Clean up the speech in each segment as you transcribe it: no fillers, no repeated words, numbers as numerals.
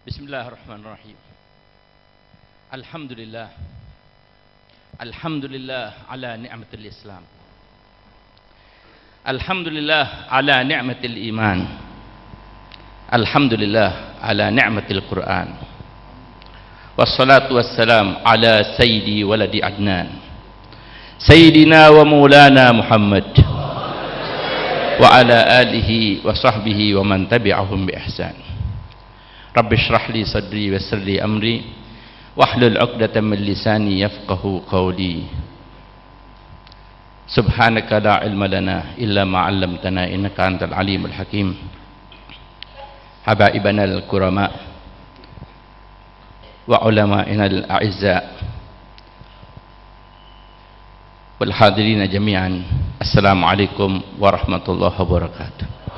Bismillahirrahmanirrahim. Alhamdulillah. Alhamdulillah ala ni'matil Islam. Alhamdulillah ala ni'matil iman. Alhamdulillah ala ni'matil Quran. Wassalatu wassalam ala sayyidi waladi Adnan, sayyidina wa maulana Muhammad, wa ala alihi wa sahbihi wa man tabi'ahum bi ihsan. Rabbi shrah li sadri wa yassir li amri wahlul 'uqdatam min lisani yafqahu qawli. Subhanaka la ilma lana illa ma 'allamtana innaka antal alimul hakim. Habaibana al-kurama wa ulama'ina al-a'izza wal hadirin jami'an. Assalamualaikum warahmatullahi wabarakatuh.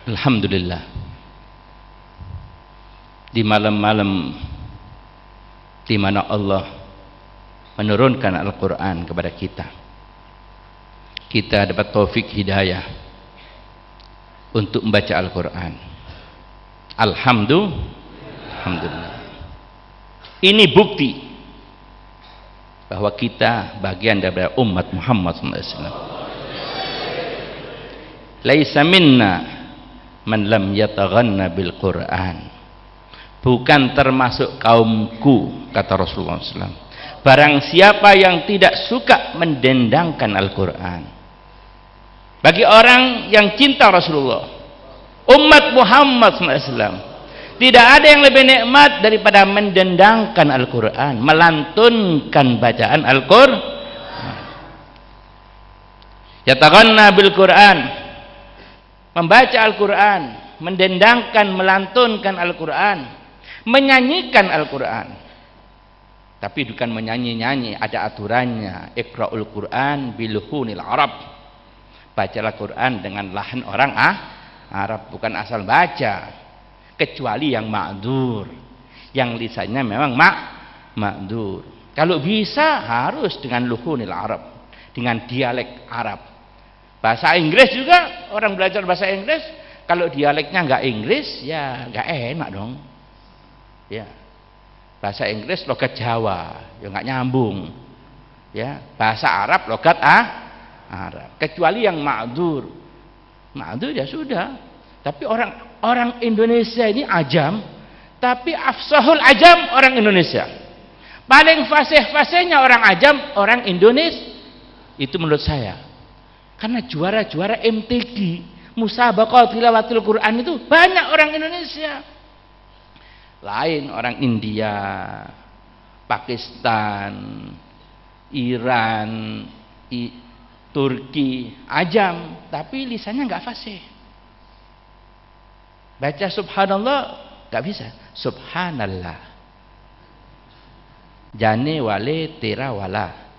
Alhamdulillah, di malam-malam di mana Allah menurunkan Al-Quran kepada kita, kita dapat taufik hidayah untuk membaca Al-Quran. Alhamdulillah. Ini bukti bahwa kita bagian dari umat Muhammad SAW. Laisa minna man lam yataghanna bil Quran. Bukan termasuk kaumku, kata Rasulullah SAW, barang siapa yang tidak suka mendendangkan Al-Quran. Bagi orang yang cinta Rasulullah, umat Muhammad SAW, tidak ada yang lebih nikmat daripada mendendangkan Al-Quran, melantunkan bacaan Al-Quran. Yataghanna bil Quran, membaca Al-Quran, mendendangkan, melantunkan Al-Quran, menyanyikan Al-Quran. Tapi bukan menyanyi-nyanyi, ada aturannya. Iqra'ul Quran biluhunil Arab. Bacalah Quran dengan lahan orang Arab, bukan asal baca. Kecuali yang ma'dzur, yang lisannya memang ma'dzur. Kalau bisa harus dengan luhunil Arab, dengan dialek Arab. Bahasa Inggris juga, orang belajar bahasa Inggris, kalau dialeknya nggak Inggris, ya nggak enak dong. Ya, bahasa Inggris logat Jawa, ya nggak nyambung. Ya, bahasa Arab logat Arab. Kecuali yang ma'dzur ya sudah. Tapi orang Indonesia ini ajam, tapi afsahul ajam orang Indonesia. Paling fasih-fasihnya orang ajam orang Indonesia. Itu menurut saya. Karena juara-juara MTQ, musabaqah tilawatil Quran itu banyak orang Indonesia. Lain orang India, Pakistan, Iran, Turki, ajam, tapi lisannya nggak fasih. Baca subhanallah nggak bisa. Subhanallah. Jane wale tera wala.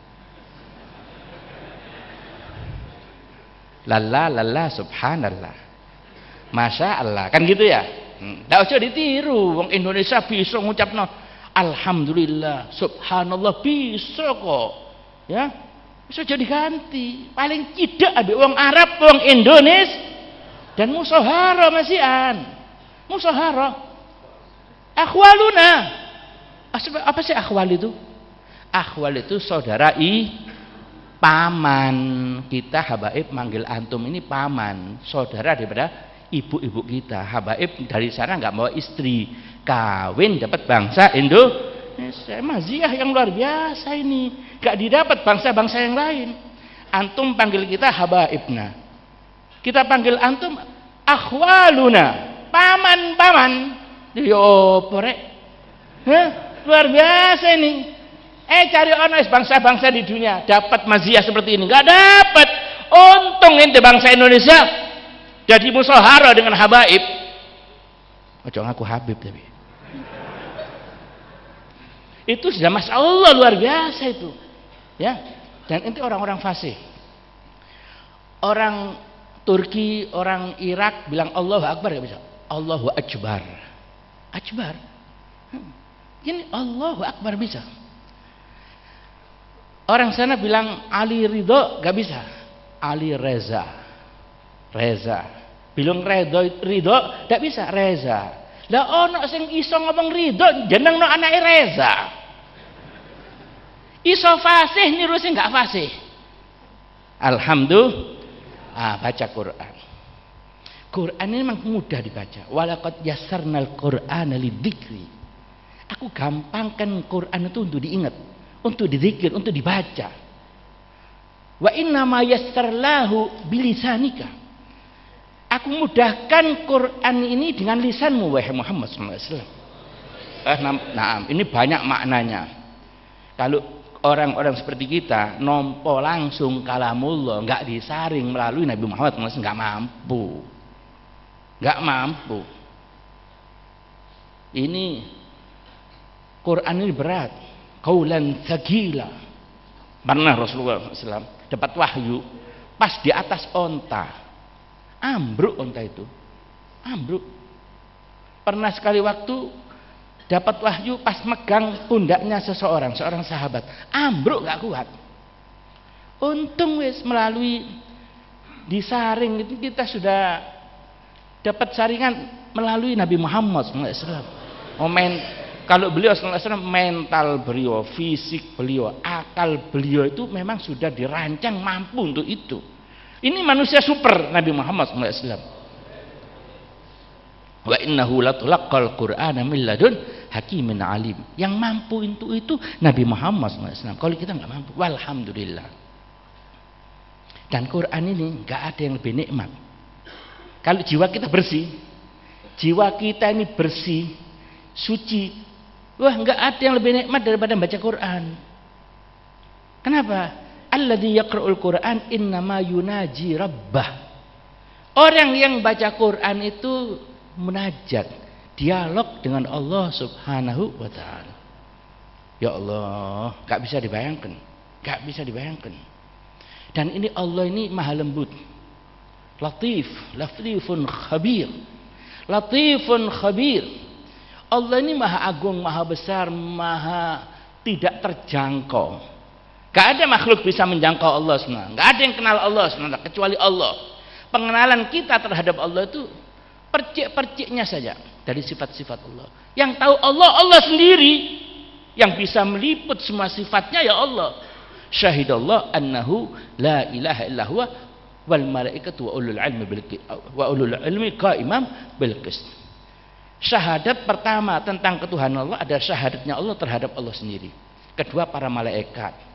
Lalla subhanallah, masya Allah, kan gitu ya. Nggak usah ditiru, wong Indonesia bisa ngucapno alhamdulillah, subhanallah, bisa kok, ya bisa jadi ganti. Paling tidak ada wong Arab, wong Indonesia, dan musahara masihan, musahara. Akhwaluna, apa sih akhwal itu? Akhwal itu saudara paman. Kita habaib manggil antum ini paman, saudara daripada ibu-ibu kita. Habaib dari sana nggak mau istri, kawin dapat bangsa Indonesia. Maziah yang luar biasa ini, nggak didapat bangsa-bangsa yang lain. Antum panggil kita habaibna, kita panggil antum akhwaluna, paman-paman. Yo porek, luar biasa ini. Cari orang bangsa-bangsa di dunia dapat maziah seperti ini, nggak dapat. Untung ente bangsa Indonesia jadi musahara dengan habaib. Ojo ngaku habib tapi itu sudah masya Allah luar biasa itu, ya. Dan ente orang-orang fasih, orang Turki, orang Irak bilang Allahu Akbar nggak bisa. Allahu Akbar, Akbar. Ini Allahu Akbar bisa. Orang sana bilang Ali Ridho, gak bisa. Ali Reza. Bilang ridho, tidak bisa reza. Lah ono sing iso ngomong ridho jenengno anake Reza. Iso fasih niru sing gak fasih. Alhamdulillah, baca Quran. Quran ini memang mudah dibaca. Walaqad yassarnal Qur'ana lidzikri. Aku gampangkan Quran itu untuk diingat, untuk dizikir, untuk dibaca. Wa inna ma yassarlahu bilisanika. Aku mudahkan Quran ini dengan lisanmu wahai Muhammad sallallahu alaihi wasallam. Nah, ini banyak maknanya. Kalau orang-orang seperti kita nompo langsung kalamullah, enggak disaring melalui Nabi Muhammad sallallahu alaihi wasallam, enggak mampu. Enggak mampu. Ini Quran ini berat. Qaulan tsaqila. Pernah Rasulullah SAW dapat wahyu pas di atas onta. Ambruk onta itu, ambruk. Pernah sekali waktu dapat wahyu pas megang pundaknya seorang sahabat, ambruk gak kuat. Untung wis melalui disaring itu kita sudah dapat saringan melalui Nabi Muhammad SAW. Kalau beliau SAW mental beliau, fisik beliau, akal beliau itu memang sudah dirancang mampu untuk itu. Ini manusia super Nabi Muhammad SAW. Wa innahu latulaqal Qur'ana min ladun hakimin alim. Yang mampu untuk itu Nabi Muhammad SAW. Kalau kita nggak mampu, walhamdulillah. Dan Quran ini nggak ada yang lebih nikmat. Kalau jiwa kita bersih, jiwa kita ini bersih, suci, wah nggak ada yang lebih nikmat daripada baca Quran. Kenapa? Alladzi yaqra'ul Qur'an innama yunaji rabbah. Orang yang baca Quran itu munajat, dialog dengan Allah Subhanahu wa taala. Ya Allah, enggak bisa dibayangkan. Enggak bisa dibayangkan. Dan ini Allah ini maha lembut. Latif, latifun khabir. Latifun khabir. Allah ini maha agung, maha besar, maha tidak terjangkau. Gak ada makhluk bisa menjangkau Allah SWT. Gak ada yang kenal Allah SWT kecuali Allah. Pengenalan kita terhadap Allah itu percik-perciknya saja dari sifat-sifat Allah. Yang tahu Allah sendiri. Yang bisa meliput semua sifatnya ya Allah. Syahidallah annahu la ilaha illa huwa wal malaikatu wa ulul ilmi qaimam bil qist. Syahadat pertama tentang ketuhanan Allah adalah syahadatnya Allah terhadap Allah sendiri. Kedua, para malaikat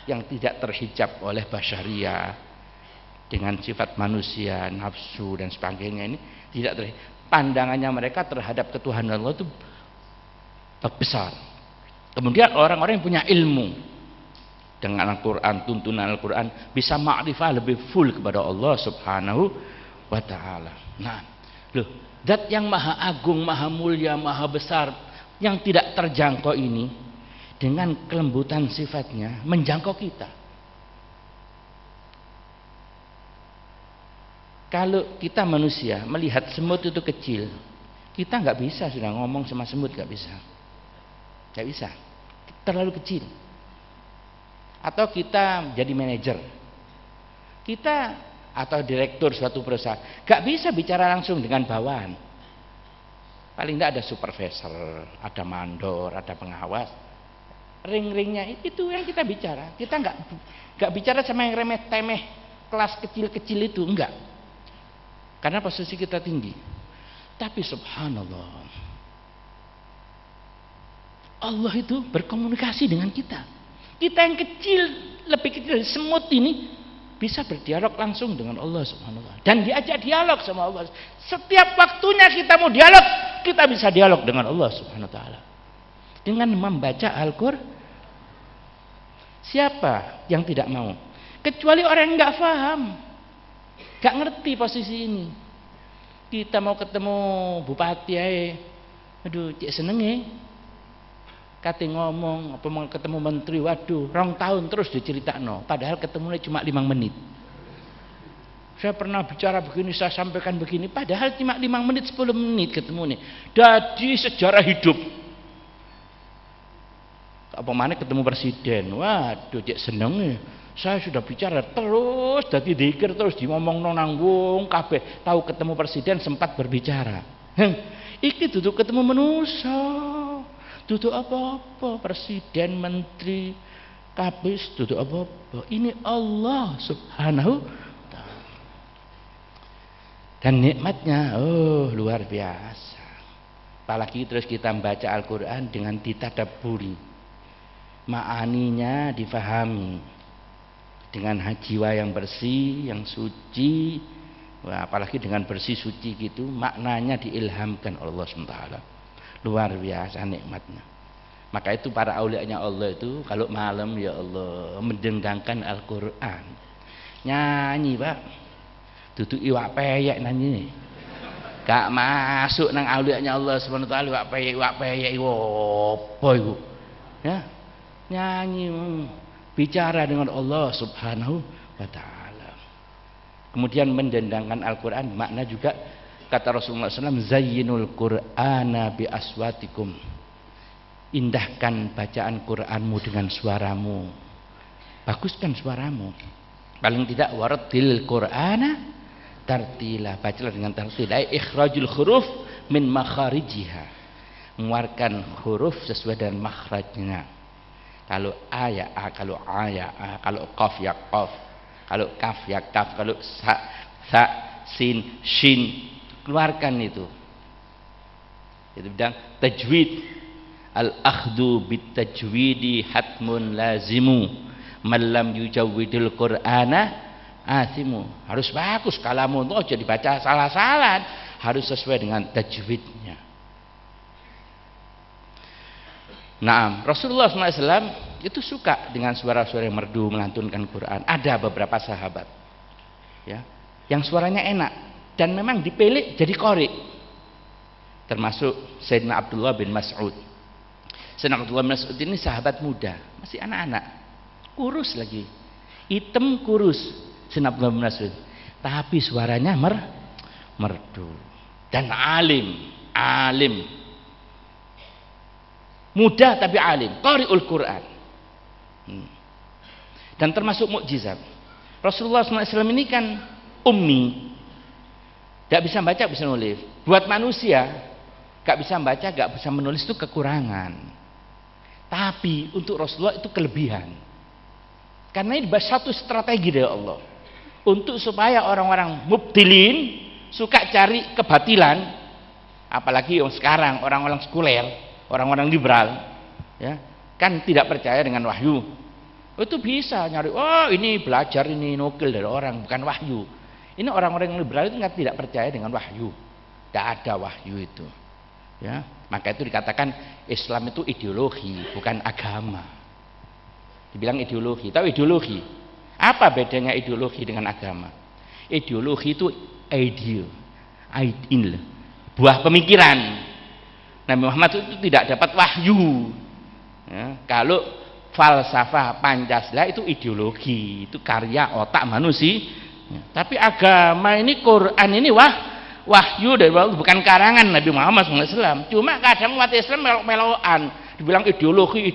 yang tidak terhijab oleh basyariah dengan sifat manusia, nafsu dan sebagainya ini tidak terhijab. Pandangannya mereka terhadap ketuhanan Allah itu besar. Kemudian orang-orang yang punya ilmu dengan Al-Quran, tuntunan Al-Quran, bisa ma'rifah lebih full kepada Allah Subhanahu wa ta'ala. Nah, zat yang maha agung, maha mulia, maha besar, yang tidak terjangkau ini dengan kelembutan sifatnya menjangkau kita. Kalau kita manusia melihat semut itu kecil, kita nggak bisa sudah ngomong sama semut, nggak bisa, terlalu kecil. Atau kita jadi manajer, kita atau direktur suatu perusahaan, nggak bisa bicara langsung dengan bawahan. Paling nggak ada supervisor, ada mandor, ada pengawas. Ring-ringnya itu yang kita bicara. Kita nggak bicara sama yang remeh-temeh kelas kecil-kecil itu, enggak. Karena posisi kita tinggi. Tapi subhanallah, Allah itu berkomunikasi dengan kita. Kita yang kecil, lebih kecil dari semut ini bisa berdialog langsung dengan Allah Subhanahu wa taala. Dan diajak dialog sama Allah. Setiap waktunya kita mau dialog, kita bisa dialog dengan Allah Subhanahu wa taala. Dengan membaca Al-Qur'an. Siapa yang tidak mau? Kecuali orang yang nggak paham, nggak ngerti posisi ini. Kita mau ketemu bupati aja, aduh cek senenge. Kate ngomong apa mau ketemu menteri, waduh 2 tahun terus diceritakno. Padahal ketemunya cuma 5 menit. Saya pernah bicara begini, saya sampaikan begini, padahal cuma 5 menit 10 menit ketemu nih. Jadi sejarah hidup. Apa mana ketemu presiden, waduh cek seneng, Saya sudah bicara terus, dadi dzikir terus diomongno nang wong kabeh, tahu ketemu presiden sempat berbicara. Iki duduk ketemu manusia, duduk apa-apa, presiden, menteri, kabeh duduk apa-apa. Ini Allah Subhanahu wa ta'ala. Dan nikmatnya luar biasa. Apalagi terus kita membaca Al-Qur'an dengan ditadabburi. Ma'aninya difahami dengan jiwa yang bersih, yang suci. Wah, apalagi dengan bersih suci gitu, maknanya diilhamkan Allah SWT. Luar biasa nikmatnya. Maka itu para aulianya Allah itu kalau malam ya Allah mendendangkan Al-Qur'an. Nyanyi, Pak. Duduk iwak peyek nyanyi. Gak masuk nang aulianya Allah SWT iwak peyek apa iku? Ya. Nyanyi, bicara dengan Allah Subhanahu wa ta'ala. Kemudian mendendangkan Al-Qur'an, makna juga kata Rasulullah SAW, zayyinul Qur'ana bi aswatikum. Indahkan bacaan Qur'anmu dengan suaramu. Baguskan suaramu. Paling tidak warattil Qur'ana tartila, bacalah dengan tartil. Ikhrajul huruf min makharijiha. Mengeluarkan huruf sesuai dengan makhrajnya. Kalau a ya a, kalau a ya a, kalau qaf ya qaf, kalau kaf ya kaf, kalau sa sin shin, keluarkan itu. Itu bidang tajwid. Al-akhdu bit tajwidi hatmun lazimu. Man lam yujawwidil Qur'ana asimu. Harus bagus kalamu, tuh jadi baca salah-salah, harus sesuai dengan tajwidnya. Nah, Rasulullah SAW itu suka dengan suara-suara yang merdu melantunkan Quran. Ada beberapa sahabat, ya, yang suaranya enak dan memang dipilih jadi qori. Termasuk Sayyidina Abdullah bin Mas'ud. Sayyidina Abdullah bin Mas'ud ini sahabat muda, masih anak-anak, kurus lagi, hitam kurus. Sayyidina Abdullah bin Mas'ud, tapi suaranya merdu dan alim, muda tapi alim, qari'ul Quran. Dan termasuk mukjizat. Rasulullah SAW ini kan ummi, gak bisa baca, bisa nulis. Buat manusia gak bisa baca, gak bisa menulis itu kekurangan. Tapi untuk Rasulullah itu kelebihan. Karena ini satu strategi dari Allah untuk supaya orang-orang mubtilin suka cari kebatilan, apalagi yang sekarang orang-orang sekuler, orang-orang liberal, ya, kan tidak percaya dengan wahyu. Itu bisa nyari, oh ini belajar, ini nukil dari orang, bukan wahyu. Ini orang-orang yang liberal itu tidak percaya dengan wahyu, tidak ada wahyu itu, ya. Maka itu dikatakan Islam itu ideologi, bukan agama. Dibilang ideologi, tahu ideologi? Apa bedanya ideologi dengan agama? Ideologi itu ide, buah pemikiran. Nabi Muhammad itu tidak dapat wahyu. Ya, kalau falsafah Pancasila itu ideologi, itu karya otak manusia. Ya, tapi agama ini, Quran ini wahyu dari Allah, bukan karangan Nabi Muhammad SAW. Cuma kadang umat Islam melok-melokan, dibilang ideologi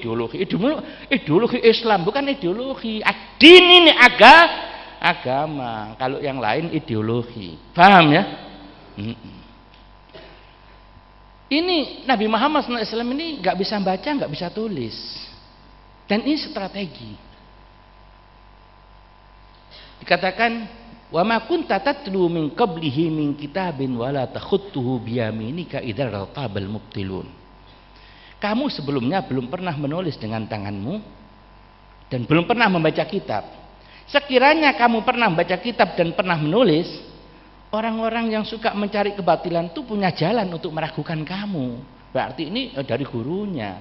Islam, bukan ideologi. Din ini agama. Kalau yang lain ideologi. Paham ya? Ini Nabi Muhammad SAW ini nggak bisa baca, nggak bisa tulis, dan ini strategi. Dikatakan, wa ma kunta tatlu min qablihi min kitabin wala takhutuhu biyaminika idzal tabal mubtilun. Kamu sebelumnya belum pernah menulis dengan tanganmu dan belum pernah membaca kitab. Sekiranya kamu pernah membaca kitab dan pernah menulis, orang-orang yang suka mencari kebatilan itu punya jalan untuk meragukan kamu. Berarti ini dari gurunya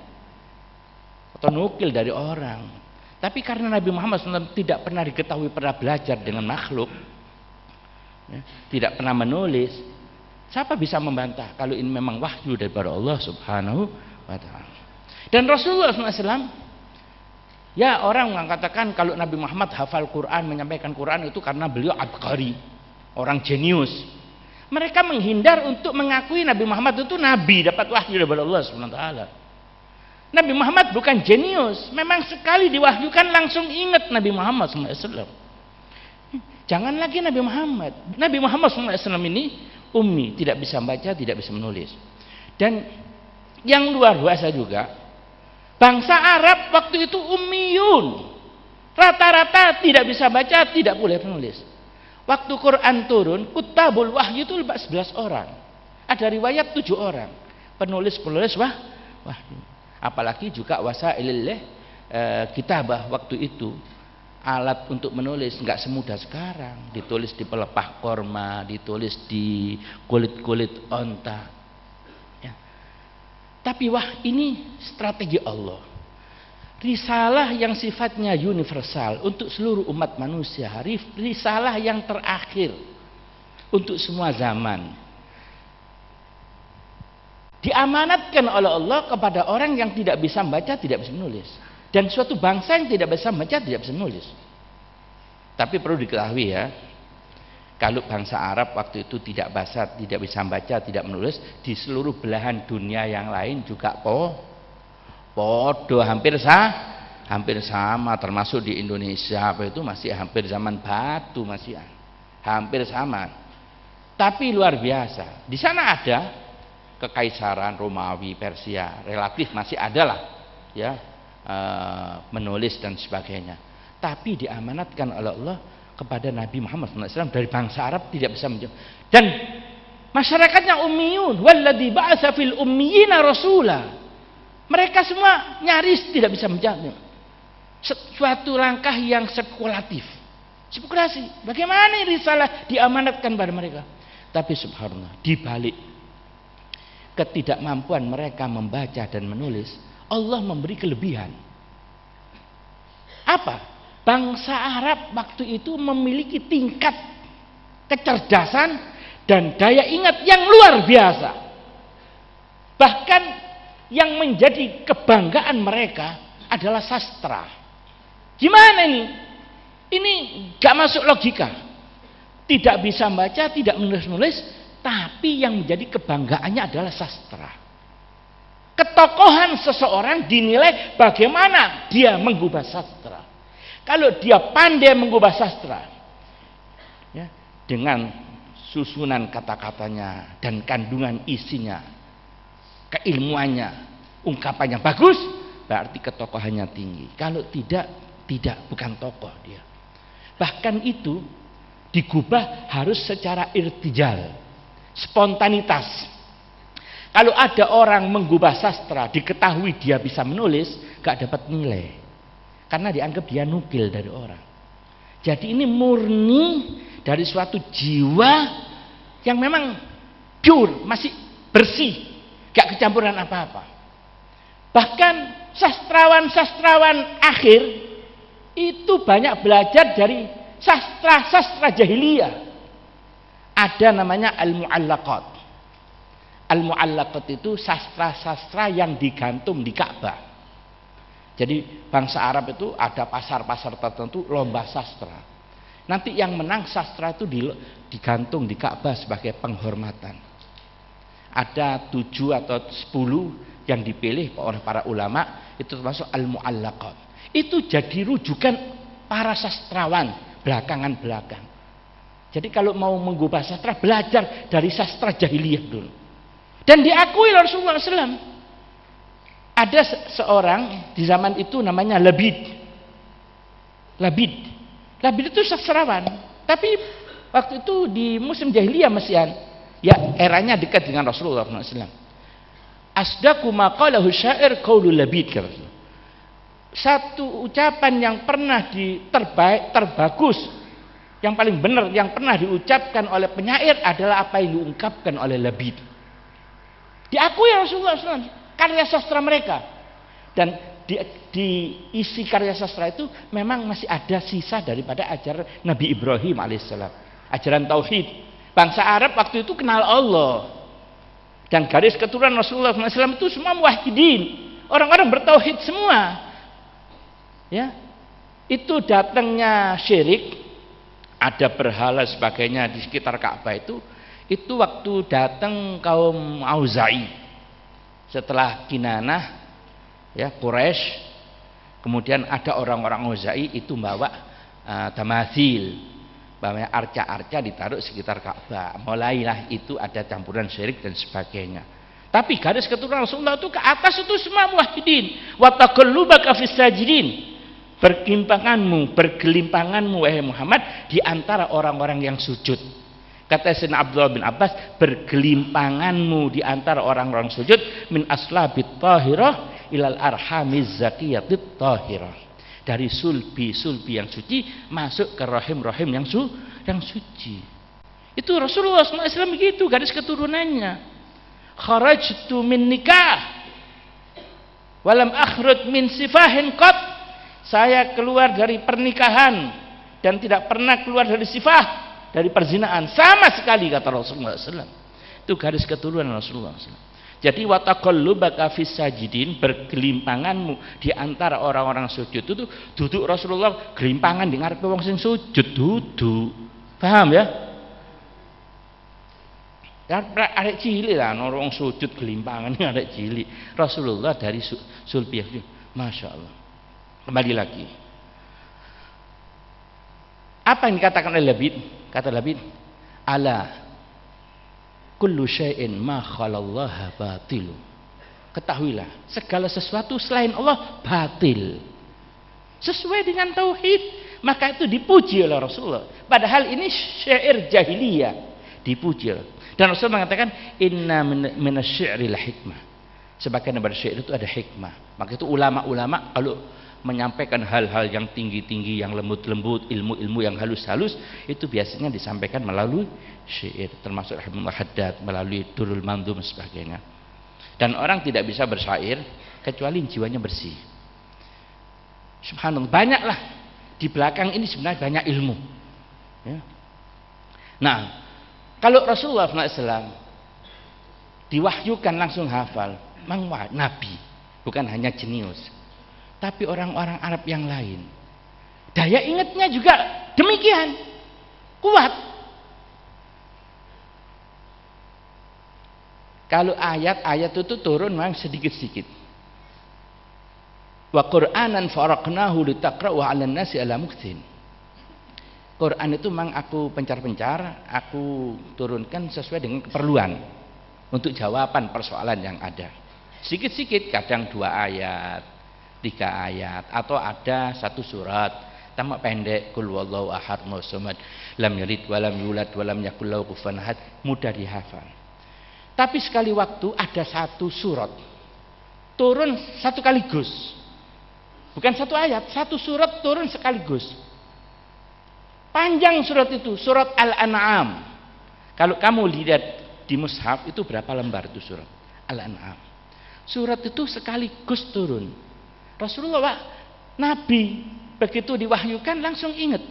atau nukil dari orang. Tapi karena Nabi Muhammad SAW tidak pernah diketahui pernah belajar dengan makhluk, ya, tidak pernah menulis, siapa bisa membantah kalau ini memang wahyu daripada Allah Subhanahu wa ta'ala. Dan Rasulullah SAW, ya, orang mengatakan kalau Nabi Muhammad hafal Quran, menyampaikan Quran itu karena beliau abqari, orang jenius. Mereka menghindar untuk mengakui Nabi Muhammad itu nabi, dapat wahyu dari Allah Subhanahu wa ta'ala. Nabi Muhammad bukan jenius, memang sekali diwahyukan langsung ingat Nabi Muhammad SAW. Jangan lagi Nabi Muhammad. Nabi Muhammad SAW ini ummi, tidak bisa baca, tidak bisa menulis. Dan yang luar biasa juga, bangsa Arab waktu itu ummiyun. Rata-rata tidak bisa baca, tidak boleh menulis. Waktu Quran turun, kutabul wahyu itu 11 orang. Ada riwayat 7 orang. Penulis-penulis wahyu. Apalagi juga wasailillah kitabah waktu itu. Alat untuk menulis nggak semudah sekarang. Ditulis di pelepah korma, ditulis di kulit-kulit onta. Ya. Tapi ini strategi Allah. Risalah yang sifatnya universal untuk seluruh umat manusia. Risalah yang terakhir untuk semua zaman. Diamanatkan oleh Allah kepada orang yang tidak bisa membaca, tidak bisa menulis. Dan suatu bangsa yang tidak bisa membaca, tidak bisa menulis. Tapi perlu diketahui ya, kalau bangsa Arab waktu itu tidak bisa membaca, tidak menulis, di seluruh belahan dunia yang lain juga podo hampir sama, termasuk di Indonesia apa itu masih hampir zaman batu, masih hampir sama. Tapi luar biasa, di sana ada kekaisaran Romawi, Persia, relatif masih ada lah ya, menulis dan sebagainya. Tapi diamanatkan oleh Allah kepada Nabi Muhammad SAW dari bangsa Arab tidak bisa menjawab. Dan masyarakatnya ummiyun, walladzi ba'atsa fil ummiyina rasula. Mereka semua nyaris tidak bisa menjawab. Suatu langkah yang spekulatif. Spekulasi. Bagaimana risalah diamanatkan pada mereka? Tapi subhanallah, di balik ketidakmampuan mereka membaca dan menulis, Allah memberi kelebihan. Apa? Bangsa Arab waktu itu memiliki tingkat kecerdasan dan daya ingat yang luar biasa. Bahkan yang menjadi kebanggaan mereka adalah sastra. Gimana ini? Ini gak masuk logika. Tidak bisa membaca, tidak menulis-nulis, tapi yang menjadi kebanggaannya adalah sastra. Ketokohan seseorang dinilai bagaimana dia mengubah sastra. Kalau dia pandai mengubah sastra, ya, dengan susunan kata-katanya dan kandungan isinya, keilmuannya, ungkapannya bagus, berarti ketokohannya tinggi. Kalau tidak, bukan tokoh dia. Bahkan itu digubah harus secara irtijal, spontanitas. Kalau ada orang mengubah sastra, diketahui dia bisa menulis, gak dapat nilai, karena dianggap dia nukil dari orang. Jadi ini murni dari suatu jiwa yang memang pure, masih bersih, gak kecampuran apa-apa. Bahkan sastrawan-sastrawan akhir itu banyak belajar dari sastra-sastra jahiliyah. Ada namanya al-mu'allaqat. Al-mu'allaqat itu sastra-sastra yang digantung di Ka'bah. Jadi bangsa Arab itu ada pasar-pasar tertentu lomba sastra. Nanti yang menang sastra itu digantung di Ka'bah sebagai penghormatan. Ada 7 atau 10 yang dipilih oleh para ulama, itu termasuk al-mu'allaqat. Itu jadi rujukan para sastrawan belakangan-belakang. Jadi kalau mau mengubah sastra, belajar dari sastra jahiliyah dulu. Dan diakui Rasulullah SAW. Ada seorang di zaman itu namanya Labid. Labid itu sastrawan. Tapi waktu itu di musim jahiliyah Mesian, ya eranya dekat dengan Rasulullah SAW. Asdaqu ma qalahu syair qaulul Labid. Satu ucapan yang pernah terbagus, yang paling benar yang pernah diucapkan oleh penyair adalah apa yang diungkapkan oleh Labid. Diakui Rasulullah SAW karya sastra mereka. Dan di isi karya sastra itu memang masih ada sisa daripada ajaran Nabi Ibrahim alaihissalam, ajaran tauhid. Bangsa Arab waktu itu kenal Allah, dan garis keturunan Rasulullah SAW itu semua muwahhidin, orang-orang bertauhid semua. Ya, itu datangnya syirik, ada berhala sebagainya di sekitar Ka'bah itu waktu datang kaum Auza'i setelah Kinanah ya Quraisy. Kemudian ada orang-orang Khuzai itu bawa tamathil, bawa arca-arca ditaruh sekitar Ka'bah. Mulailah itu ada campuran syirik dan sebagainya. Tapi garis keturunan Rasulullah itu ke atas itu semua muwahhidin. Wa taqallubaka fis sajidin. Bergelimpanganmu wahai Muhammad di antara orang-orang yang sujud. Kata Sayyidina Abdullah bin Abbas, bergelimpanganmu di antara orang-orang sujud min aslabit tahirah ilal arhamiz zakiyatit tahirah. Dari sulbi yang suci masuk ke rahim-rahim yang suci. Itu Rasulullah SAW begitu garis keturunannya. Kharajtu min nikah walam akhruj min sifahin qat. Saya keluar dari pernikahan dan tidak pernah keluar dari sifah, dari perzinaan sama sekali, kata Rasulullah SAW. Itu garis keturunan Rasulullah SAW. Jadi wa taqallubaka fis sajidin, bergelimpanganmu di antara orang-orang sujud itu duduk Rasulullah gelimpangan di ngarepe wong sing sujud duduk. Paham ya? Arek cilik lah orang sujud gelimpangan arek cilik. Rasulullah dari sulbi. Masya Allah. Kembali lagi. Apa yang dikatakan oleh Labid? Kata Labid, ala kullu syai'in ma khalallaha batilu. Ketahuilah, segala sesuatu selain Allah batil. Sesuai dengan tauhid, maka itu dipuji oleh Rasulullah. Padahal ini syair jahiliyah, dipuji. Dan Rasulullah mengatakan, inna minasyi'ril hikmah. Sebagian dari syair itu ada hikmah. Maka itu ulama-ulama kalau menyampaikan hal-hal yang tinggi-tinggi, yang lembut-lembut, ilmu-ilmu yang halus-halus, itu biasanya disampaikan melalui syair, termasuk Rahimullah Haddad, melalui Durrul Mandhum dan sebagainya. Dan orang tidak bisa bersyair kecuali jiwanya bersih. Subhanallah, banyaklah di belakang ini sebenarnya banyak ilmu ya. Nah, kalau Rasulullah SAW diwahyukan langsung hafal, memang Nabi, bukan hanya jenius, tapi orang-orang Arab yang lain daya ingatnya juga demikian kuat. Kalau ayat-ayat itu turun memang sedikit-sedikit. Wa Qur'anan faraqnahu litaqra'u 'alan nasi 'ala mukthin. Quran itu memang aku pencar-pencar, aku turunkan sesuai dengan keperluan untuk jawaban persoalan yang ada. Sedikit-sedikit, kadang 2 ayat, 3 ayat, atau ada 1 surat tamat pendek, qul huwallahu ahad allahu samad lam yalid walam yulad walam yakul lahu kufuwan ahad, mudah dihafal. Tapi sekali waktu ada 1 surat turun sekaligus, bukan 1 ayat, 1 surat turun sekaligus, panjang surat itu, surat Al-An'am. Kalau kamu lihat di mushaf itu berapa lembar itu surat Al-An'am. Surat itu sekaligus turun. Rasulullah, Nabi begitu diwahyukan langsung ingat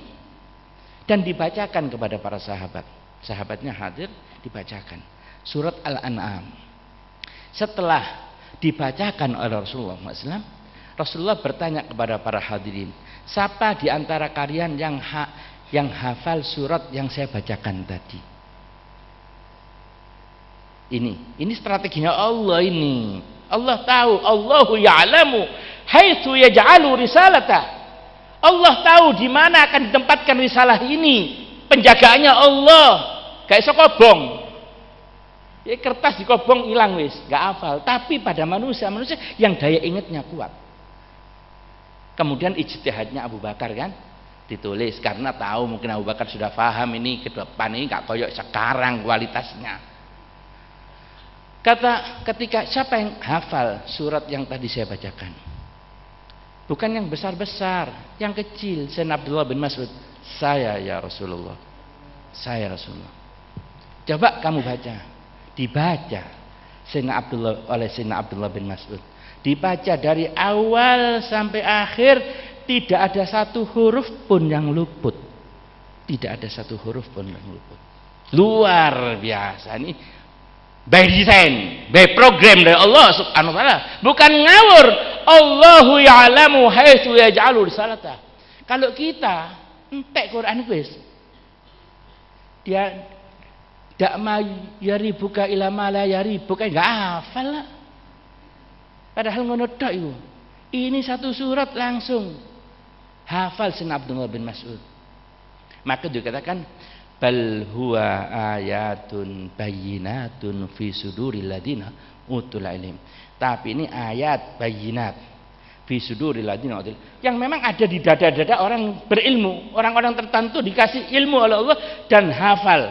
dan dibacakan kepada para sahabat. Sahabatnya hadir, dibacakan surat Al-An'am. Setelah dibacakan oleh Rasulullah SAW, Rasulullah bertanya kepada para hadirin, siapa di antara kalian yang hafal surat yang saya bacakan tadi? Ini strateginya Allah ini. Allah tahu, Allahu ya'lamu haitsu yaj'alu risalata. Allah tahu di mana akan ditempatkan risalah ini. Penjagaannya Allah. Gak iso kobong. Ya, kertas dikobong hilang wis, gak hafal. Tapi pada manusia yang daya ingatnya kuat. Kemudian ijtihadnya Abu Bakar kan ditulis karena tahu mungkin Abu Bakar sudah paham ini ke depan ini gak koyok sekarang kualitasnya. Kata ketika siapa yang hafal surat yang tadi saya bacakan? Bukan yang besar-besar, yang kecil. Sayyidina Abdullah bin Mas'ud, saya ya Rasulullah. Saya Rasulullah. Coba kamu baca. Dibaca oleh Sayyidina Abdullah bin Mas'ud. Dibaca dari awal sampai akhir, tidak ada 1 huruf pun yang luput. Tidak ada 1 huruf pun yang luput. Luar biasa ini. By design, by program dari Allah Subhanahu wa taala. Bukan ngawur. Allahu ya'lamu haitsu yaj'alu risalata. Kalau kita entek Quran wis. Dia dak ma yaribuka ila ma la yaribuka enggak hafal lah. Padahal ngono tok iku. Ini satu surat langsung hafal Sayyidina Abdullah bin Mas'ud. Maka dikatakan bal huwa ayatun bayyinatun fi suduril ladina utul ilm. Tapi ini ayat bayyinat fi suduril ladina utul, yang memang ada di dada-dada orang berilmu, orang-orang tertentu dikasih ilmu oleh Allah dan hafal.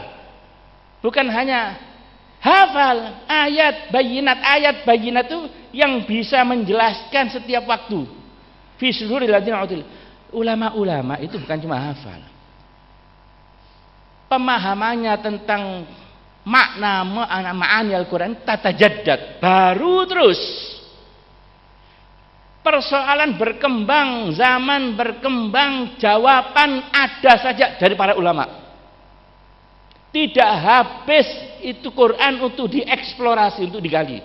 Bukan hanya hafal ayat bayyinat itu yang bisa menjelaskan setiap waktu. Fi suduril ladina utul. Ulama-ulama itu bukan cuma hafal. Pemahamannya tentang makna ma'ani Al-Quran tatajaddad, baru terus. Persoalan berkembang, zaman berkembang, jawaban ada saja dari para ulama. Tidak habis itu Quran untuk dieksplorasi, untuk digali.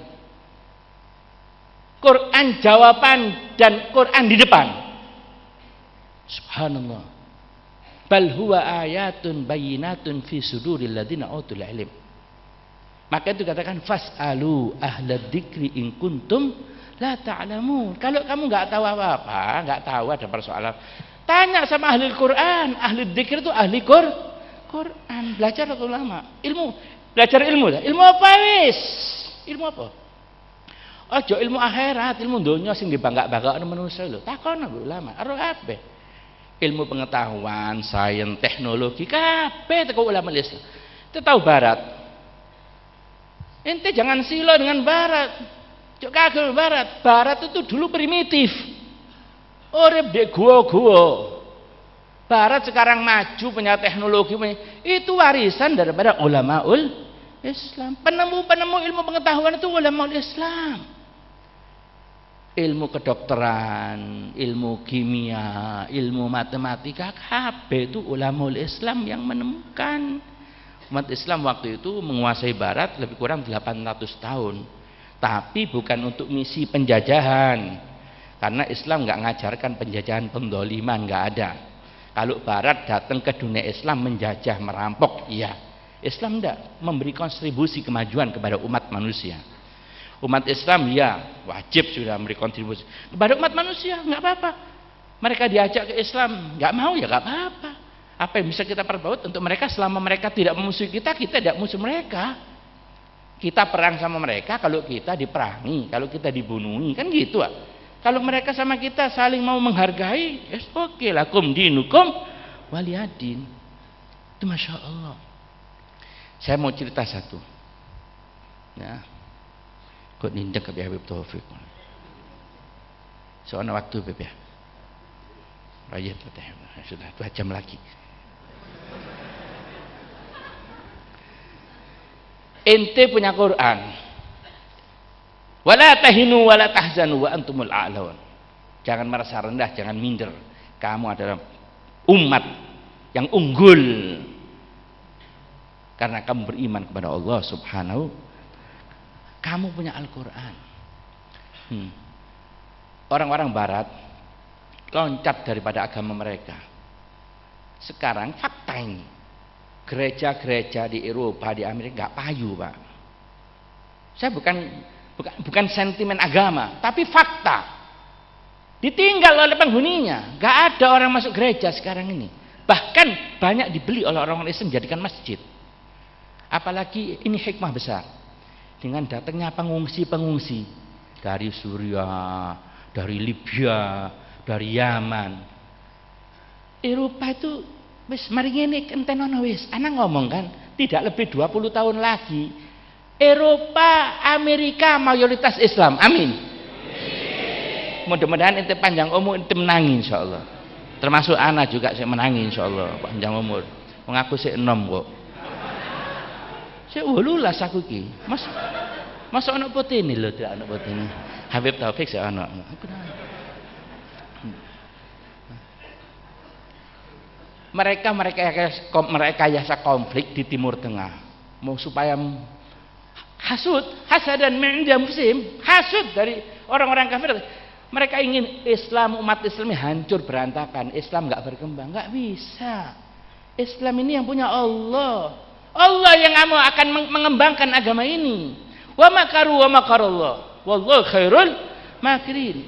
Quran jawaban dan Quran di depan. Subhanallah. Bal huwa ayatun bayyinatun fi suduril ladina utul ilm. Maka itu katakan fasalu ahlad dzikri in kuntum la ta'lamun. Kalau kamu enggak tahu apa-apa, enggak tahu ada persoalan, tanya sama ahli Quran. Ahli dzikir itu ahli Quran. Belajar atau ulama? Ilmu, belajar ilmu dah. Ilmu apa wis? Ilmu apa? Ojo ilmu akhirat, ilmu dunya sing dibangga-banggakno manusa lho. Takon ulama, aro kabeh. Ilmu pengetahuan, sains, teknologi, kabeh teko ulama Islam. Itu tahu barat. Ente jangan silo dengan barat. Cok kagel barat. Barat itu dulu primitif. Urip di gua-gua. Barat sekarang maju, punya teknologi, itu warisan daripada ulamaul Islam. Penemu-penemu ilmu pengetahuan itu ulamaul Islam. Ilmu kedokteran, ilmu kimia, ilmu matematika, kabeh itu ulamaul Islam yang menemukan. Umat Islam waktu itu menguasai barat lebih kurang 800 tahun. Tapi bukan untuk misi penjajahan. Karena Islam nggak ngajarkan penjajahan, pendoliman, nggak ada. Kalau barat datang ke dunia Islam menjajah, merampok, iya. Islam enggak, memberi kontribusi kemajuan kepada umat manusia. Umat Islam ya wajib sudah memberi kontribusi kepada umat manusia, nggak apa-apa. Mereka diajak ke Islam, nggak mau ya nggak apa-apa. Apa yang bisa kita perbuat untuk mereka selama mereka tidak memusuhi kita tidak musuh mereka. Kita perang sama mereka kalau kita diperangi, kalau kita dibunuhi, kan gitu. Kalau mereka sama kita saling mau menghargai, yes, oke, lakum dinukum waliyadin. Itu Masya Allah. Saya mau cerita satu. Ya. Kok nindek ke Habib Taufik. Soalnya waktu Habib ya. Raya sudah 2 jam lagi. Ente punya Quran. Wala tahinu wala tahzanu wa antumul a'laun. Jangan merasa rendah, jangan minder. Kamu adalah umat yang unggul. Karena kamu beriman kepada Allah Subhanahu. Kamu punya Al-Quran. Orang-orang barat loncat daripada agama mereka. Sekarang fakta ini, gereja-gereja di Eropa, di Amerika nggak payu, Pak. Saya bukan sentimen agama, tapi fakta. Ditinggal oleh penghuninya. Nggak ada orang masuk gereja sekarang ini. Bahkan banyak dibeli oleh orang-orang Islam menjadikan masjid. Apalagi ini hikmah besar. Dengan datangnya pengungsi-pengungsi dari Suriah, dari Libya, dari Yaman. Eropa itu wis mari ngene entenono wis. Ana ngomong kan, tidak lebih 20 tahun lagi Eropa, Amerika mayoritas Islam. Amin. Mudah-mudahan ente panjang umur, ente menangi insyaallah. Termasuk anak juga saya menangi insyaallah, panjang umur. Mengaku saya 6 kok. Saya wolulas aku ki. Mas anak putih ini loh, tidak anak putih ini. Habib Taufik saya anak. Mereka yasa konflik di Timur Tengah. Mau supaya hasad dan minda muslim, hasud dari orang-orang kafir. Mereka ingin Islam, umat Islam hancur berantakan. Islam nggak berkembang, nggak bisa. Islam ini yang punya Allah. Allah yang akan mengembangkan agama ini. Wa makaru wa makarallah. Wallahu khairul makirin.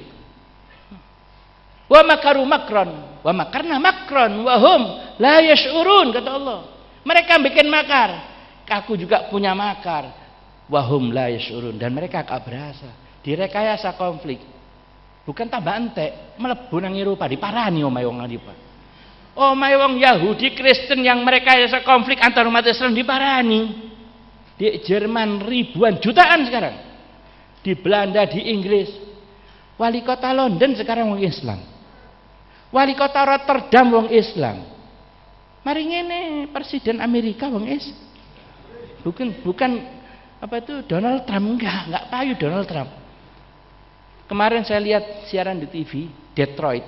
Wa makaru makron, wa makarna makron, wa hum la yash'urun, kata Allah. Mereka bikin makar, aku juga punya makar. Wa hum la yash'urun, dan mereka gak berasa. Direkayasa konflik. Bukan tambah entek, mlebu nang Eropa diparani omahe wong Eropa. Omahe wong Yahudi Kristen yang merekayasa konflik antar umat Islam diparani. Di Jerman ribuan jutaan sekarang. Di Belanda, di Inggris. Wali kota London sekarang wong Islam. Wali kota Rotterdam wong Islam. Mari ngene presiden Amerika wong Islam. Bukan apa itu Donald Trump, enggak payu Donald Trump. Kemarin saya lihat siaran di TV Detroit.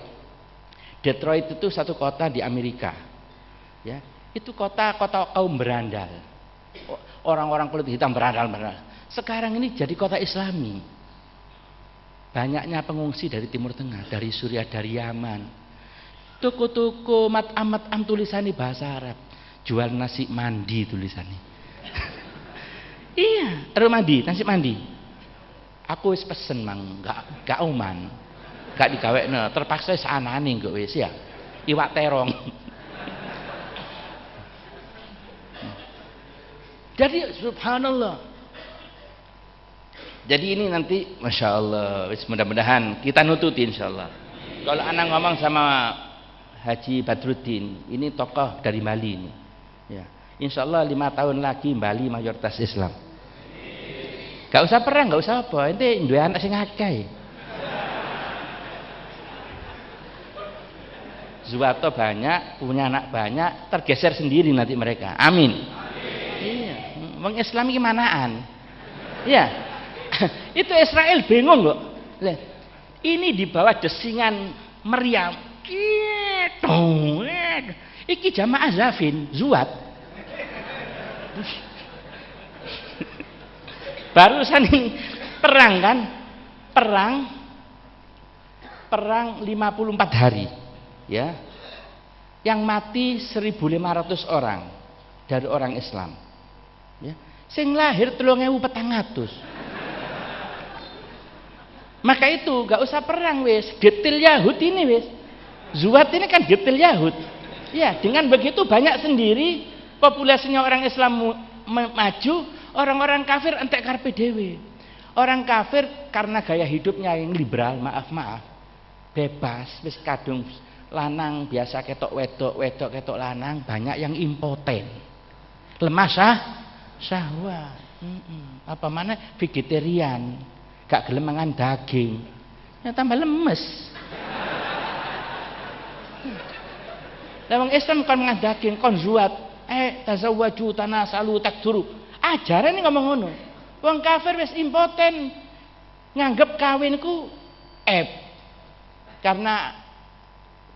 Detroit itu satu kota di Amerika. Ya, itu kota kaum berandal. Orang-orang kulit hitam berandal. Sekarang ini jadi kota Islami. Banyaknya pengungsi dari Timur Tengah, dari Suriah, dari Yaman. Toko-toko mat-am tulisannya bahasa Arab. Jual nasi mandi tulisannya. Iya, mandi, nasi mandi. Aku wis pesen mang, gak uman. Gak digawekno, terpaksa sanane kok wis ya. Iwak terong. Jadi subhanallah. Jadi ini nanti Masya Allah, mudah-mudahan kita nututi insya Allah. Kalau anak ngomong sama Haji Badruddin, ini tokoh dari Bali ini. Ya, insya Allah 5 tahun lagi Bali mayoritas Islam. Gak usah perang, gak usah apa. Ente duwe anak sing akeh. Zuwato banyak, punya anak banyak, tergeser sendiri nanti mereka. Amin. Iya, wong Islam iki manaan. Iya. Itu Israel bingung kok. Ini di bawah desingan meriam. Iki jamaah Zafin, Zuat. Barusan ini perang kan? Perang 54 hari. Ya. Yang mati 1.500 orang dari orang Islam. Ya. Sing lahir 3.400. Maka itu gak usah perang wis, getil Yahud ini wis. Zuwat ini kan getil Yahud. Ya, dengan begitu banyak sendiri populasinya orang Islam maju, orang-orang kafir entek karpe dewe. Orang kafir karena gaya hidupnya yang liberal, maaf, bebas, wis kadung lanang biasa ketok wedok ketok lanang, banyak yang impoten. Lemah syahwat. Apa mana vegetarian. Gak gelem mangan daging, ya tambah lemes. Lawang Islam kon mangan daging, kon zuat, tazawwaju tanasalu takduru. Ajaran ini ngomong ngono. Wong kafir wis impoten, nganggep kawinku karena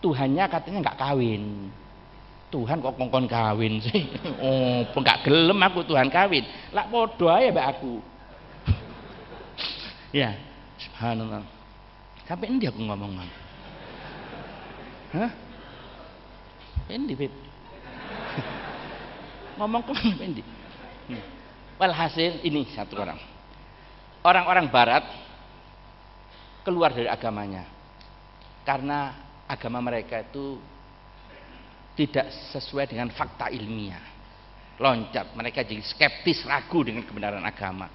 Tuhannya katanya nggak kawin. Tuhan kok kongkon kawin sih? Oh, nggak gelem aku Tuhan kawin. Lak podo ae mbak aku. Ya, subhanallah. Sampai ini aku ngomong, Mang. Hah? Ini Beb. Ngomong kemana ini? Walhasil ini satu orang. Orang-orang barat keluar dari agamanya. Karena agama mereka itu tidak sesuai dengan fakta ilmiah. Loncat, mereka jadi skeptis, ragu dengan kebenaran agama.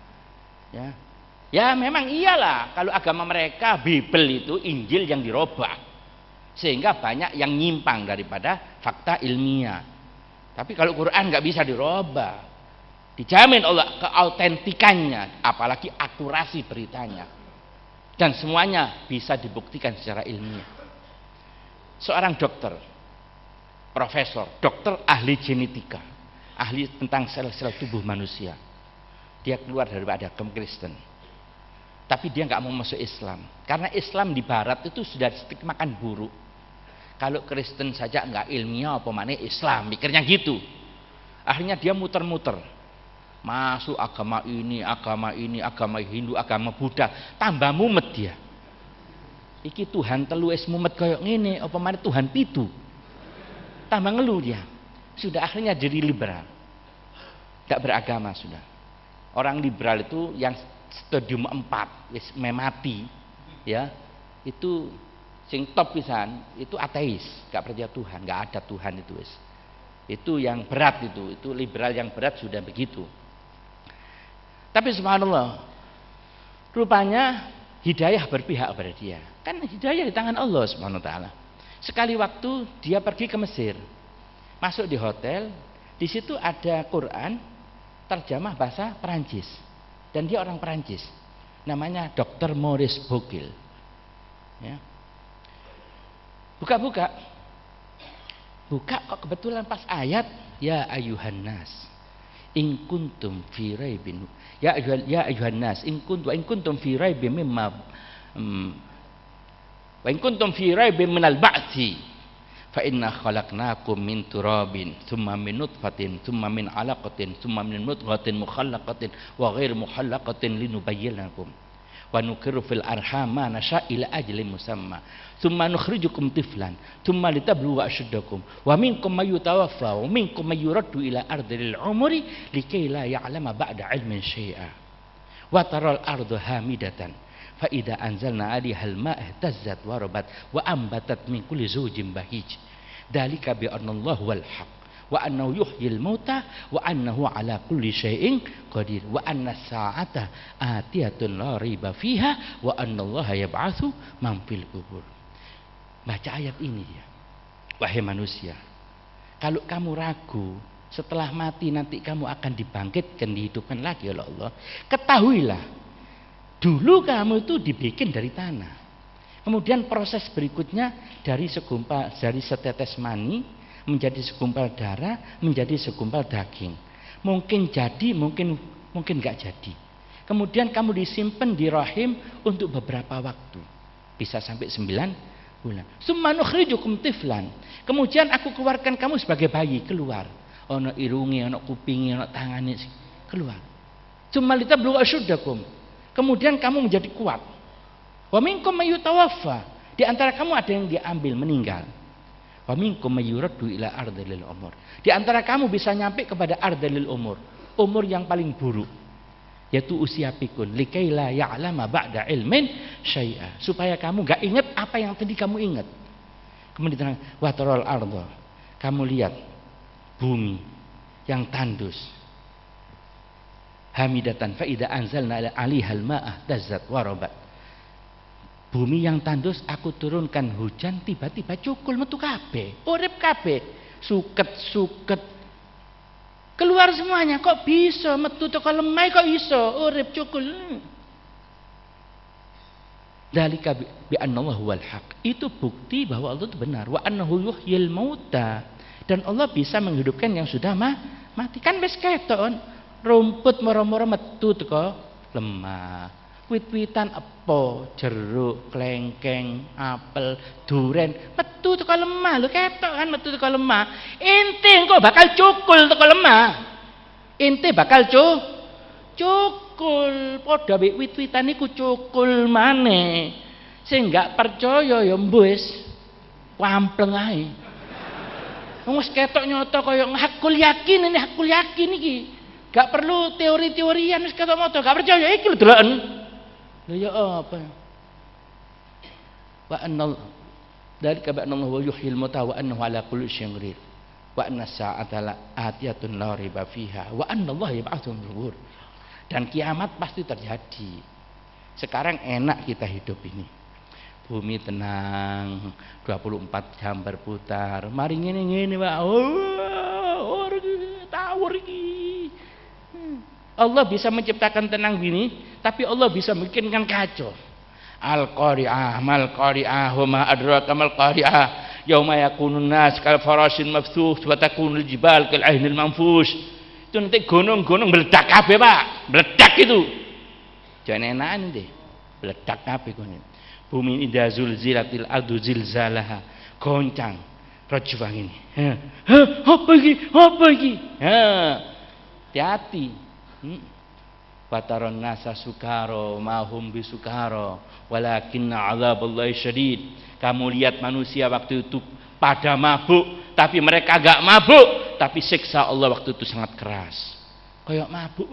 Ya. Ya memang iyalah kalau agama mereka Bible itu Injil yang dirobak sehingga banyak yang nyimpang daripada fakta ilmiah. Tapi kalau Quran nggak bisa dirobak, dijamin Allah keautentikannya, apalagi akurasi beritanya, dan semuanya bisa dibuktikan secara ilmiah. Seorang dokter, profesor, dokter ahli genetika, ahli tentang sel-sel tubuh manusia, dia keluar daripada agama Kristen. Tapi dia nggak mau masuk Islam karena Islam di Barat itu sudah stigmakan buruk. Kalau Kristen saja nggak ilmiah apa mana Islam, mikirnya gitu. Akhirnya dia muter-muter masuk agama ini, agama Hindu, agama Buddha, tambah mumet dia. Iki Tuhan telu es mumet koyok ngene, apa mana Tuhan pitu, tambah ngeluh dia. Sudah akhirnya jadi liberal, nggak beragama sudah. Orang liberal itu yang stadium 4 wis memati ya, itu sing top pisan itu ateis, gak percaya Tuhan, gak ada Tuhan itu wis. Itu yang berat itu liberal yang berat sudah begitu. Tapi subhanallah, rupanya hidayah berpihak pada dia. Kan hidayah di tangan Allah subhanahu wa ta'ala. Sekali waktu dia pergi ke Mesir, masuk di hotel, di situ ada Quran terjemah bahasa Perancis, dan dia orang Perancis, namanya Dr. Maurice Bockel. Ya. Buka kok kebetulan pas ayat ya ayuhan nas in kuntum fi raibin ya ayuhan nas in kuntum fi raibin mimma wa in kuntum fi raibin minal ba'tsi fa inna khalaqnakum min turabin thumma min nutfatin thumma min 'alaqatin thumma min mudghatin mukhallaqatin wa ghairi mukhallaqatin linubayyinakum wa nuqirru fil arham ma nasha ila ajalin musamma thumma nukhrijukum tiflan thumma litabluwa ashuddakum wa minkum may yutawaffa wa minkum may yuraddu ila ardhil umri likay la ya'lama ba'da 'ilmin syai'a wa taral ardu hamidatan fa idza anzalna 'alaiha al-ma'a ihtazzat wa rabat wa ambatat min kulli zawjin bahij dalika bi anallahu wal haqq wa annahu yuhyil mauta wa annahu ala kulli syai'in qadir wa anna sa'ata atiyatun la riba fiha wa annallaha yab'atsu man fil qubur. Baca ayat ini ya, wahai manusia, kalau kamu ragu setelah mati nanti kamu akan dibangkitkan, dihidupkan lagi oleh Allah, ketahuilah dulu kamu itu dibikin dari tanah, kemudian proses berikutnya dari setetes mani menjadi segumpal darah, menjadi segumpal daging. Mungkin jadi, mungkin enggak jadi. Kemudian kamu disimpan di rahim untuk beberapa waktu. Bisa sampai 9 bulan. Summa nukhrijukum tiflan. Kemudian aku keluarkan kamu sebagai bayi, keluar. Ono irungi, ono kupingi, ono tangani, keluar. Summa litablu asyuddakum. Kemudian kamu menjadi kuat. Wa minkum may yutawaffa. Di antara kamu ada yang diambil, meninggal. Wa minkum may yuraddu ila ardhil umur. Di antara kamu bisa nyampe kepada ardhil umur, umur yang paling buruk, yaitu usia pikun, likai la ya'lama ba'da ilmin syai'a, supaya kamu enggak ingat apa yang tadi kamu ingat. Kemudian wa taral ardh, kamu lihat bumi yang tandus, hamidatan fa idza anzalna 'alaiha al-ma'a tazzat wa rabat. Bumi yang tandus aku turunkan hujan, tiba-tiba cukul metu kabeh, urip kabeh, suket keluar semuanya. Kok bisa metu teko lemah, kok iso urip cukul? Dzalika bi anallahu wal haq. Itu bukti bahwa Allah itu benar. Wa annahu yuhyil mauta, dan Allah bisa menghidupkan yang sudah mati. Kan wis ketok rumput moro-moro metu teko lemah. Wit-witan apa, jeruk, klengkeng, apel, duren metu teko lemah lho, ketok kan metu teko lemah. Inti kok bakal cukul teko lemah. Inti bakal cukul. Padha wit-witan iku cukul maneh. Sing gak percaya ya mbus kampleng ae. Wong wis ketok nyoto kaya hakul yakin iki. Gak perlu teori-teorian, wis ketok moto, gak percaya iki lho deloken. Lha ya apa? Wa annal dzalika bi anna Allah yuhyil mauta wa annahu ala kulli syai'in qadir. Wa anna sa'ata atiyatun la riba fiha wa anna Allah yab'atsu dzubur. Dan kiamat pasti terjadi. Sekarang enak kita hidup ini. Bumi tenang, 24 jam berputar. Mari ngene-ngene Pak. Oh, tawur iki. Allah bisa menciptakan tenang gini, tapi Allah bisa bikinkan kacau. Al-Qari'ah, mal Qari'ah, wa ma adraka mal Qari'ah. Yauma yakunun nas kal farasin mabthuth wa takunul jibal kal ainil manfush. Itu nanti gunung-gunung meledak kabeh, Pak. Meledak itu. Jangan enakan deh. Meledak kabeh kono. Bumi idza zulzilatil ardu zilzalaha. Goncang. Rajwang ini. Apa iki? Hati-hati. Fataron nasa sukaro mahum bisukaro walakinna azaballahi syadid. Kamu lihat manusia waktu itu pada mabuk, tapi mereka gak mabuk, tapi siksa Allah waktu itu sangat keras. Kayak mabuk,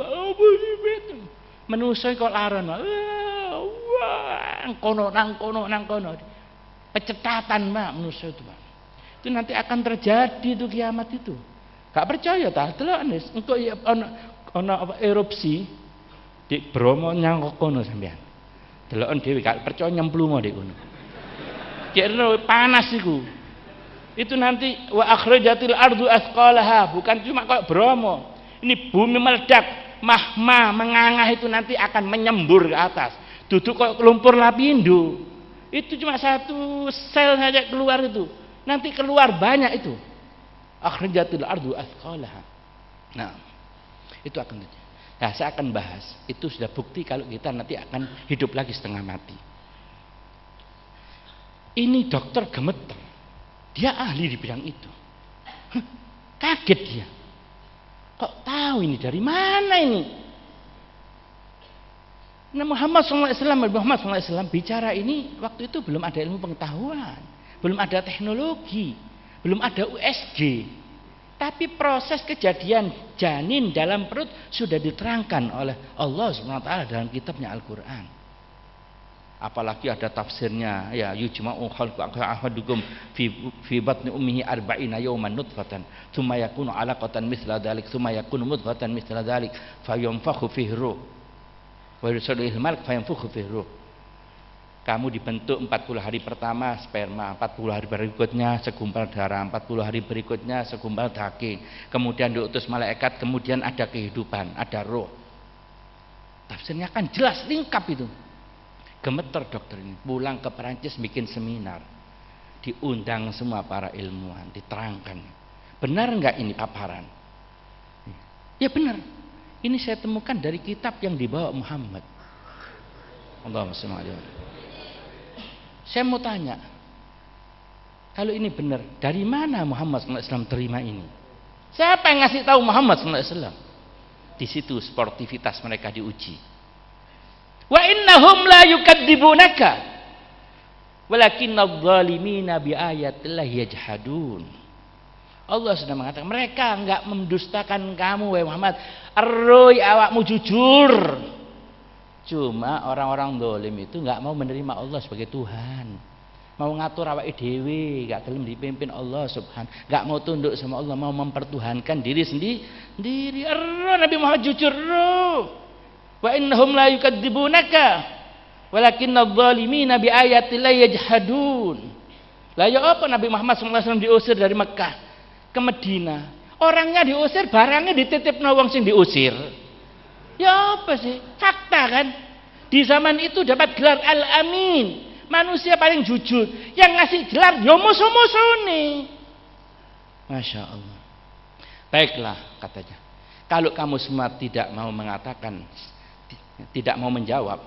manusia kok laran, wah nang kono. Pecetatan Pak manusia itu Pak. Itu nanti akan terjadi itu kiamat itu. Gak percaya ta? Delok nis, engko ya ana apa erupsi di Bromo nyang kono sampean. Deloken dhewe gak percaya nyemplungo di kono. Kira panas iku. Itu nanti wa akhrajatil ardu asqalaha, bukan cuma kayak Bromo. Ini bumi meledak, magma mengangah itu nanti akan menyembur ke atas. Duduk kayak lumpur lapindo. Itu cuma satu sel saja keluar itu. Nanti keluar banyak itu. Akhrajatil ardu asqalaha. Nah, itu akan terjadi. Nah, saya akan bahas. Itu sudah bukti kalau kita nanti akan hidup lagi setengah mati. Ini dokter gemeter. Dia ahli di bidang itu. Kaget dia. Kok tahu ini dari mana ini? Nah, Muhammad SAW bicara ini waktu itu belum ada ilmu pengetahuan, belum ada teknologi, belum ada USG. Tapi proses kejadian janin dalam perut sudah diterangkan oleh Allah SWT dalam kitabnya Al-Quran. Apalagi ada tafsirnya, ya yujma'u khalqu ahadukum fi batni ummihi arba'ina yawman nutfatan thumma yakunu 'alaqatan mithla dhalik thumma yakunu mudghatan mithla dhalik fayunfakhu fihi ruh wa yursalul malak fayanfukhu fihi ruh. Kamu dibentuk 40 hari pertama sperma, 40 hari berikutnya segumpal darah, 40 hari berikutnya segumpal daging, kemudian diutus malaikat, kemudian ada kehidupan, ada roh. Tafsirnya kan jelas, lengkap itu. Gemeter dokter ini, pulang ke Perancis bikin seminar, diundang semua para ilmuwan, diterangkan. Benar enggak ini paparan? Ya benar. Ini saya temukan dari kitab yang dibawa Muhammad. Allahumma shalli alaihi wasallam. Saya mau tanya, kalau ini benar, dari mana Muhammad SAW terima ini? Siapa yang ngasih tahu Muhammad SAW? Di situ sportivitas mereka diuji. Wa innahum la yukadzibunaka walakinna adh-dhalimina biayatillahi yajhadun. Allah sudah mengatakan mereka enggak mendustakan kamu wahai Muhammad. Arroy awakmu jujur. Cuma orang-orang dolim itu nggak mau menerima Allah sebagai Tuhan, mau ngatur awake dhewe, nggak gelem dipimpin Allah Subhanahu, nggak mau tunduk sama Allah, mau mempertuhankan diri sendiri. Nabi Muhammad jujur, wa innahum la yukadzibunaka walakinna adh-dhalimina bi ayatillahi yajhadun. Lah ya apa Nabi Muhammad SAW diusir dari Mekah ke Madinah? Orangnya diusir, barangnya dititipno wong sing diusir. Ya apa sih? Fakta kan? Di zaman itu dapat gelar Al-Amin, manusia paling jujur. Yang ngasih gelar ya musuh-musuh nih. Masya Allah. Baiklah katanya. Kalau kamu semua tidak mau mengatakan, tidak mau menjawab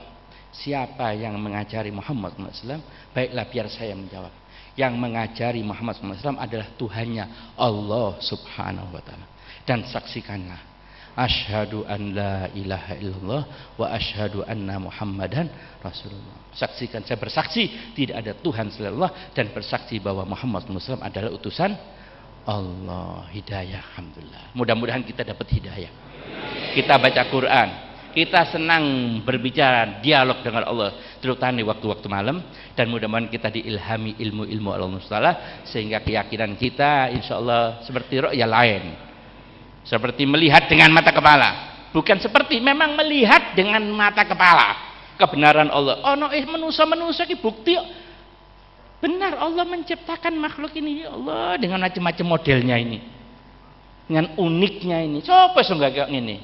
siapa yang mengajari Muhammad SAW, baiklah biar saya menjawab. Yang mengajari Muhammad SAW adalah Tuhannya Allah Subhanahu wa Ta'ala. Dan saksikanlah, asyhadu an la ilaha illallah wa asyhadu anna Muhammadan Rasulullah. Saksikan, saya bersaksi tidak ada Tuhan selain Allah, dan bersaksi bahwa Muhammad SAW adalah utusan Allah. Hidayah, alhamdulillah. Mudah-mudahan kita dapat hidayah. Kita baca Quran, kita senang berbicara dialog dengan Allah, terutama di waktu-waktu malam, dan mudah-mudahan kita diilhami ilmu-ilmu Allah Taala sehingga keyakinan kita insya Allah seperti ru'ya lain. Seperti melihat dengan mata kepala, bukan seperti memang melihat dengan mata kepala kebenaran Allah. Oh no, manusia ki bukti benar Allah menciptakan makhluk ini, ya Allah, dengan macam-macam modelnya ini, dengan uniknya ini. Coba kayak ini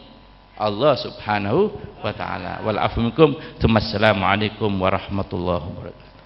Allah Subhanahu wa Ta'ala. Wal afu minkum. Assalamualaikum warahmatullahi wabarakatuh.